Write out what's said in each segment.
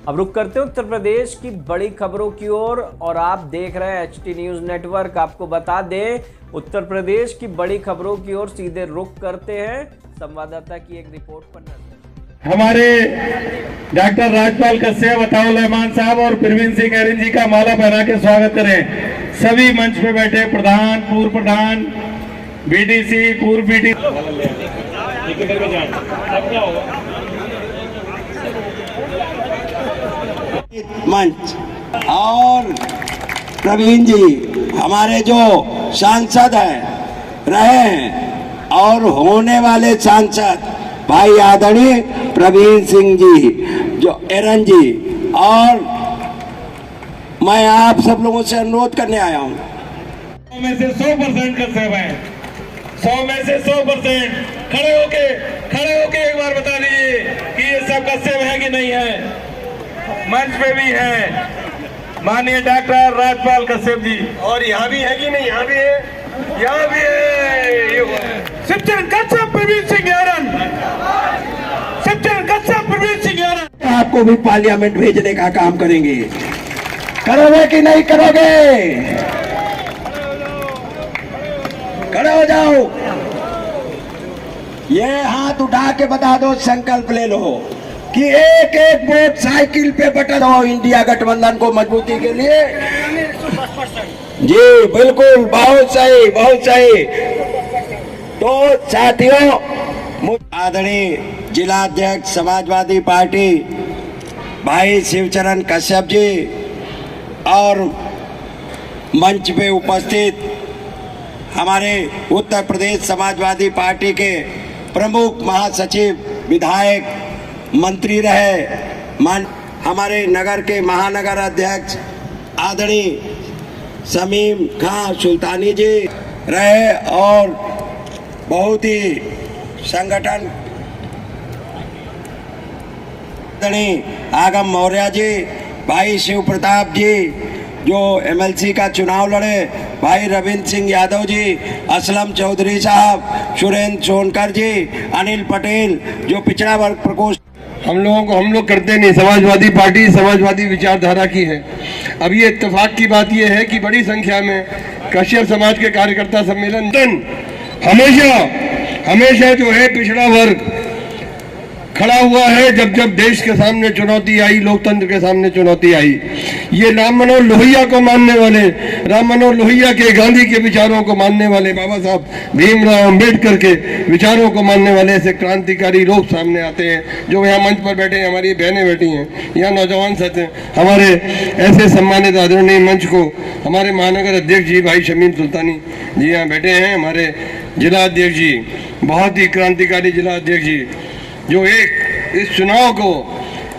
अब रुक करते हैं उत्तर प्रदेश की बड़ी खबरों की ओर और आप देख रहे हैं HT न्यूज नेटवर्क। आपको बता दें, उत्तर प्रदेश की बड़ी खबरों की ओर सीधे रुक करते हैं संवाददाता की एक रिपोर्ट पर नजर। हमारे डॉक्टर राजपाल कश्यप, अताउल रहमान साहब और प्रवीण सिंह एरन जी का माला पहना के स्वागत करें। सभी मंच पे बैठे प्रधान, पूर्व प्रधान, BDC, पूर्व BDC मंच और प्रवीण जी हमारे जो सांसद हैं, रहे हैं और होने वाले सांसद भाई आदरणीय प्रवीण सिंह जी, जो एरन जी, और मैं आप सब लोगों से अनुरोध करने आया हूँ। 100 में से 100% कश्यप है, 100 में से 100%। खड़े होके एक बार बता दीजिए कि ये सब कश्यप है कि नहीं है। मंच पे भी है माननीय डॉक्टर राजपाल कश्यप जी, और यहाँ भी है कि नहीं? यहाँ भी है, यहाँ भी है। शिवचरण कश्यप, प्रवीण सिंह एरन, शिवचरण कश्यप, प्रवीण सिंह एरन। आपको भी पार्लियामेंट भेजने का काम करेंगे, करोगे कि नहीं करोगे? खड़े हो जाओ, ये हाथ उठा के बता दो, संकल्प ले लो कि एक एक वोट साइकिल पे बटा दो इंडिया गठबंधन को मजबूती के लिए। जी बिल्कुल, बहुत सही, बहुत सही। तो साथियों, आदरणीय जिलाध्यक्ष समाजवादी पार्टी भाई शिवचरण कश्यप जी और मंच पे उपस्थित हमारे उत्तर प्रदेश समाजवादी पार्टी के प्रमुख महासचिव, विधायक, मंत्री रहे, हमारे नगर के महानगर अध्यक्ष आदरणीय शमीम खां सुल्तानी जी रहे, और बहुत ही संगठन आदरणीय आगम मौर्य जी, भाई शिव प्रताप जी जो MLC का चुनाव लड़े, भाई रविंद्र सिंह यादव जी, असलम चौधरी साहब, सुरेंद्र सोनकर जी, अनिल पटेल जो पिछड़ा वर्ग प्रकोष्ठ। हम लोग करते नहीं, समाजवादी पार्टी समाजवादी विचारधारा की है। अब ये इत्तेफाक की बात ये है कि बड़ी संख्या में कश्यप समाज के कार्यकर्ता सम्मेलन हमेशा जो है पिछड़ा वर्ग खड़ा हुआ है। जब देश के सामने चुनौती आई, लोकतंत्र के सामने चुनौती आई, ये राम मनोहर लोहिया को मानने वाले, राम मनोहर लोहिया के, गांधी के विचारों को मानने वाले, बाबा साहब भीमराव अंबेडकर के विचारों को मानने वाले ऐसे क्रांतिकारी लोग सामने आते हैं, जो यहाँ मंच पर बैठे हैं, हमारी बहनें बैठी हैं, यहाँ नौजवान साथ हैं। हमारे ऐसे सम्मानित आदरणीय मंच को हमारे महानगर अध्यक्ष जी भाई शमीम सुल्तानी जी यहाँ बैठे हैं, हमारे जिला अध्यक्ष जी, बहुत ही क्रांतिकारी जिला अध्यक्ष जी, जो एक इस चुनाव को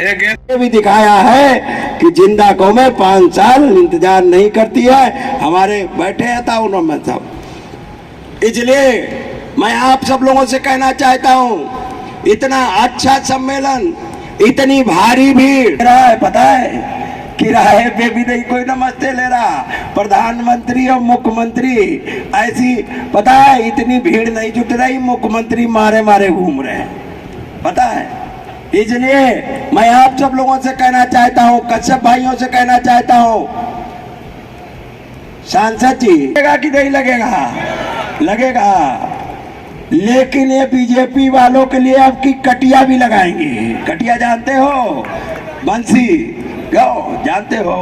एक ऐसे भी दिखाया है कि जिंदा कौमें 5 साल इंतजार नहीं करती है। हमारे बैठे था उन्होंने सब, इसलिए मैं आप सब लोगों से कहना चाहता हूं, इतना अच्छा सम्मेलन, इतनी भारी भीड़ रहा है, पता है किराए पे भी नहीं कोई नमस्ते ले रहा, प्रधानमंत्री और मुख्यमंत्री ऐसी, पता है इतनी भीड़ नहीं जुट रही, मुख्यमंत्री मारे घूम रहे हैं, पता है। इसलिए मैं आप सब लोगों से कहना चाहता हूं, कश्यप भाइयों से कहना चाहता हूं, सांसद जी लगेगा कि नहीं लगेगा? लगेगा, लेकिन ये बीजेपी वालों के लिए अब की कटिया भी लगाएंगे। कटिया जानते हो? बंसी गाओ जानते हो?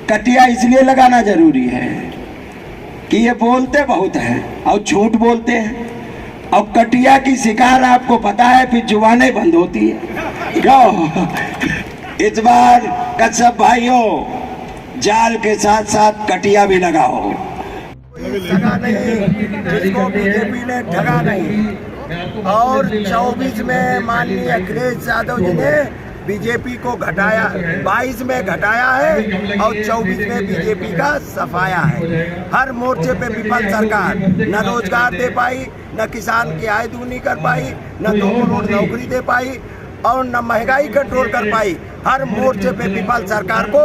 कटिया इसलिए लगाना जरूरी है कि ये बोलते बहुत है और झूठ बोलते हैं, और कटिया की शिकार आपको पता है, फिर जुबानें बंद होती है। इस बार कश्यप भाइयों जाल के साथ साथ कटिया भी लगाओ। जिसको बीजेपी ने ठगा नहीं, और 24 में माननीय अखिलेश यादव जी ने बीजेपी को घटाया, 22 में घटाया है और 24 में बीजेपी का सफाया है। हर मोर्चे पे विपक्ष सरकार न रोजगार दे पाई, न किसान की आय दूनी कर पाई, न 2 करोड़ नौकरी दे पाई, और न महंगाई कंट्रोल कर पाई। हर मोर्चे पे विपक्ष सरकार को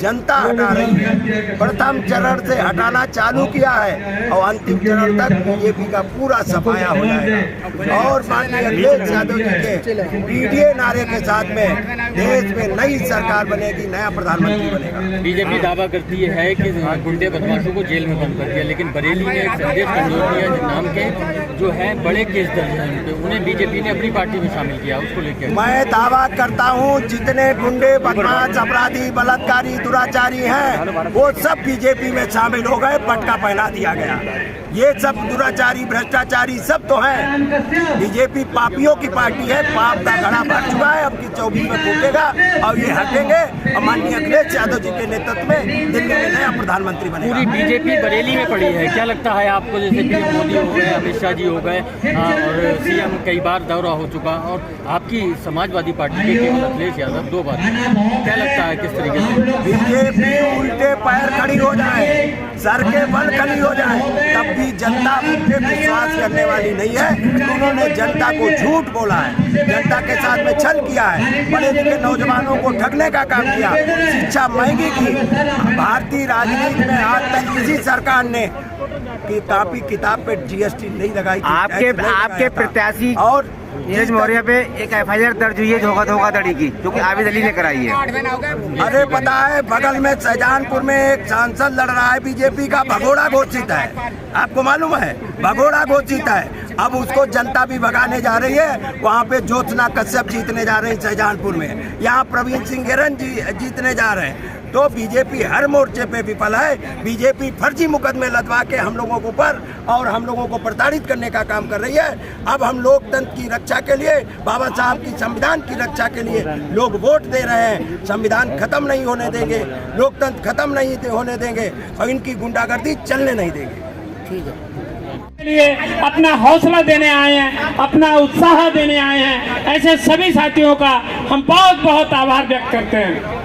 जनता हटा रही है। प्रथम चरण से हटाना चालू किया है और अंतिम चरण तक बीजेपी का पूरा सफाया हो जाएगा। और माननीय अखिलेश यादव जी के पीडीए नारे के साथ में देश में नई सरकार बनेगी, नया प्रधानमंत्री बनेगा। बीजेपी दावा करती है कि गुंडे बदमाशों को जेल में बंद कर दिया, लेकिन बरेली में एक संदेश कंडोरिया नाम के जो है बड़े केस दर्ज हैं, उन्हें बीजेपी ने अपनी पार्टी में शामिल किया। उसको लेकर मैं दावा करता हूं जितने गुंडे बदमाश अपराधी बलात्कारी दुराचारी हैं वो सब बीजेपी में शामिल हो गए, पटका पहना दिया गया। ये सब दुराचारी भ्रष्टाचारी सब तो हैं। बीजेपी पापियों की पार्टी है, पाप का घड़ा भर चुका है, अब की 24 में फूटेगा और ये हटेंगे और माननीय अखिलेश यादव जी के नेतृत्व में दिल्ली में नया प्रधानमंत्री बनेगा। पूरी बीजेपी बरेली में पड़ी है, क्या लगता है आपको? जैसे कि मोदी हो गए, अमित शाह जी हो गए और सीएम कई बार दौरा हो चुका और आपकी समाजवादी पार्टी के केवल अखिलेश यादव 2 बार, क्या लगता है किस तरीके से बीजेपी उल्टे पैर खड़ी हो जाए, सर के बल खड़ी हो जाए, तब भी जनता उन पे विश्वास करने वाली नहीं है। उन्होंने जनता को झूठ बोला है, जनता के साथ में छल किया है, बड़े लिखे नौजवानों को ठगने का काम किया, शिक्षा महंगी की। भारतीय राजनीति में आज तक किसी सरकार ने कि कापी किताब पे जीएसटी नहीं लगाई। आपके प्रत्याशी और नीरज मौर्य पे एक एफआईआर दर्ज हुई है धोखाधड़ी की, जो कि आबिद अली ने कराई है। अरे पता है, बगल में शाहजहानपुर में एक सांसद लड़ रहा है बीजेपी का, भगोड़ा घोषित है, आपको मालूम है? भगोड़ा घोषित है। अब उसको जनता भी भगाने जा रही है। वहाँ पे ज्योत्सना कश्यप जीतने जा रहे हैं शाहजहानपुर में, यहाँ प्रवीण सिंह गेरन जीतने जा रहे हैं। तो बीजेपी हर मोर्चे पे विफल है। बीजेपी फर्जी मुकदमे लदवा के हम लोगों को पर और हम लोगों को प्रताड़ित करने का काम कर रही है। अब हम लोकतंत्र की रक्षा के लिए, बाबा साहब की संविधान की रक्षा के लिए लोग वोट दे रहे हैं। संविधान खत्म नहीं होने देंगे, लोकतंत्र खत्म नहीं होने देंगे और इनकी गुंडागर्दी चलने नहीं देंगे। ठीक है, लिए अपना हौसला देने आए हैं, अपना उत्साह देने आए हैं। ऐसे सभी साथियों का हम बहुत बहुत आभार व्यक्त करते हैं।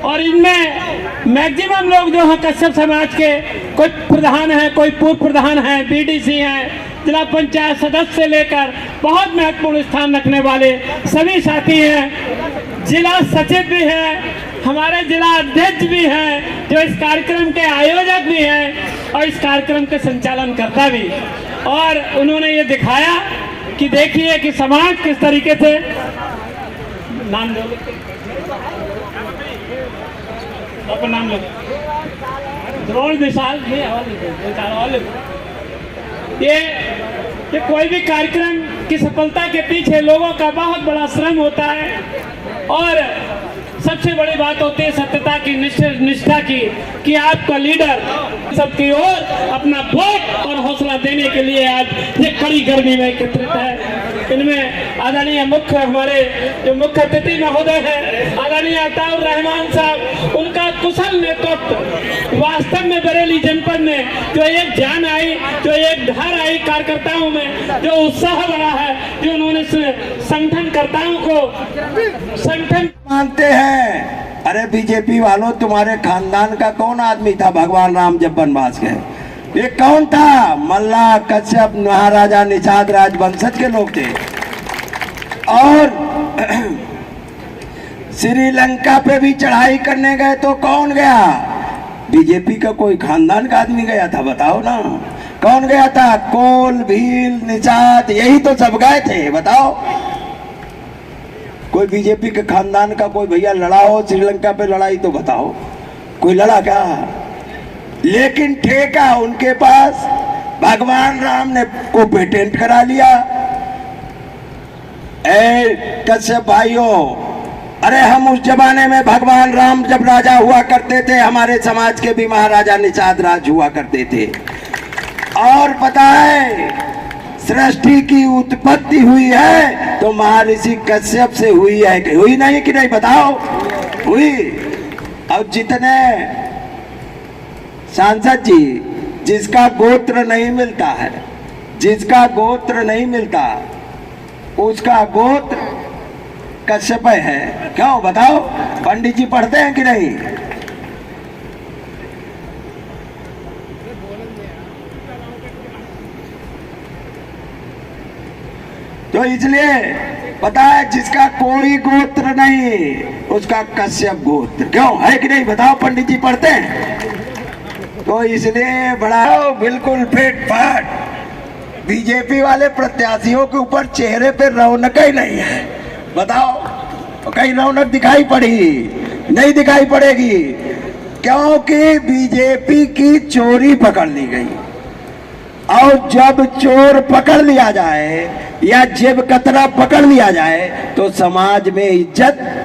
और इनमें मैक्सिमम लोग जो हैं कश्यप समाज के, कोई प्रधान है, कोई पूर्व प्रधान है, बीडीसी हैं, जिला पंचायत सदस्य से लेकर बहुत महत्वपूर्ण स्थान रखने वाले सभी साथी हैं। जिला सचिव भी है, हमारे जिला अध्यक्ष भी हैं, जो इस कार्यक्रम के आयोजक भी हैं और इस कार्यक्रम के संचालन करता भी। और उन्होंने ये दिखाया कि देखिए कि समाज किस तरीके से नाम दो अपना नाम लो द्रोण विशाल ये कोई भी कार्यक्रम की सफलता के पीछे लोगों का बहुत बड़ा श्रम होता है और सबसे बड़ी बात होती है सत्यता की, निष्ठा की, कि आपका लीडर सबकी ओर अपना वोट और हौसला देने के लिए आज ये कड़ी गर्मी में एकत्रित है। इनमें आदरणीय हमारे जो मुख्य अतिथि महोदय हैं, आदरणीय अताउर रहमान साहब, उनका कुशल नेतृत्व वास्तव में बरेली जनपद में जो एक जान आई, जो एक धार आई कार्यकर्ताओं में, जो उत्साह बढ़ा है, जो उन्होंने संगठनकर्ताओं को संगठन मानते हैं। अरे बीजेपी वालों, तुम्हारे खानदान का कौन आदमी था भगवान राम जब वनवास गए? ये कौन था? मल्ला, कश्यप, महाराजा निषाद राजवंशज के लोग थे। और श्रीलंका पे भी चढ़ाई करने गए तो कौन गया? बीजेपी का कोई खानदान का आदमी गया था, बताओ ना कौन गया था? कोल, भील, निषाद, यही तो सब गए थे, बताओ। कोई बीजेपी के खानदान का कोई भैया लड़ा हो श्रीलंका पे लड़ाई तो बताओ, कोई लड़ा क्या? लेकिन ठेका उनके पास, भगवान राम ने को पेटेंट करा लिया। ए कश्यप भाइयों, अरे हम उस जमाने में भगवान राम जब राजा हुआ करते थे, हमारे समाज के भी महाराजा निषाद राज हुआ करते थे। और पता है सृष्टि की उत्पत्ति हुई है तो महर्षि कश्यप से हुई है कि हुई नहीं कि नहीं, बताओ? हुई। अब जितने सांसद जी जिसका गोत्र नहीं मिलता है, जिसका गोत्र नहीं मिलता उसका गोत्र कश्यप है, क्यों बताओ? पंडित जी पढ़ते हैं कि नहीं? तो इसलिए पता है जिसका कोई गोत्र नहीं उसका कश्यप गोत्र, क्यों है कि नहीं बताओ? पंडित जी पढ़ते हैं तो इसलिए बड़ा बिल्कुल फिट फाट। बीजेपी वाले प्रत्याशियों के ऊपर चेहरे पे रौनक ही नहीं है, बताओ तो कहीं रौनक दिखाई पड़ी? नहीं दिखाई पड़ेगी, क्योंकि बीजेपी की चोरी पकड़ ली गई। और जब चोर पकड़ लिया जाए या जेब कतरा पकड़ लिया जाए तो समाज में इज्जत